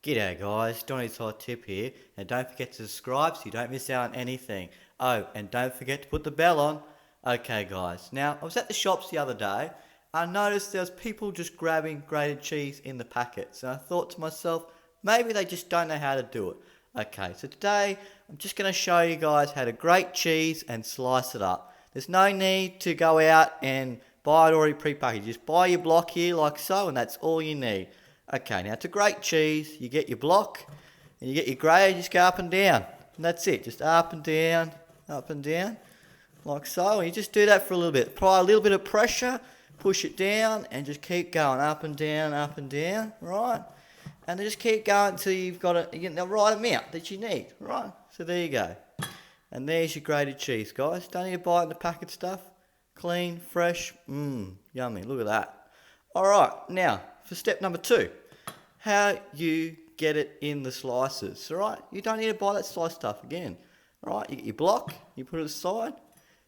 G'day guys, Donny's Hot Tip here, and don't forget to subscribe so you don't miss out on anything. Oh, and don't forget to put the bell on. Okay guys, now I was at the shops the other day, I noticed there was people just grabbing grated cheese in the packets, and I thought to myself, maybe they just don't know how to do it. Okay, so today I'm just going to show you guys how to grate cheese and slice it up. There's no need to go out and buy it already prepackaged, just buy your block here like so, and that's all you need. Okay, now to grate cheese, you get your block and you get your grater, just go up and down. And that's it, just up and down, like so. And you just do that for a little bit. Apply a little bit of pressure, push it down, and just keep going up and down, right? And then just keep going until you've got the right amount that you need, right? So there you go. And there's your grated cheese, guys. Don't need to buy it in the packet stuff. Clean, fresh, yummy, look at that. Alright, now, for step number 2, how you get it in the slices, alright? You don't need to buy that slice stuff again, alright? You get your block, you put it aside,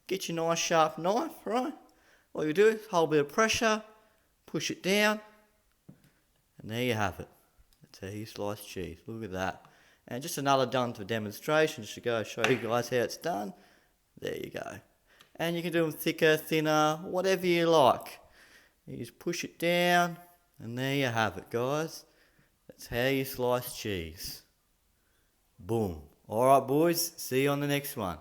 get your nice sharp knife, right? All you do is hold a bit of pressure, push it down, and there you have it. That's how you slice cheese, look at that. And just another done for demonstration, just to go show you guys how it's done. There you go. And you can do them thicker, thinner, whatever you like. You just push it down, and there you have it, guys. That's how you slice cheese. Boom. Alright, boys, see you on the next one.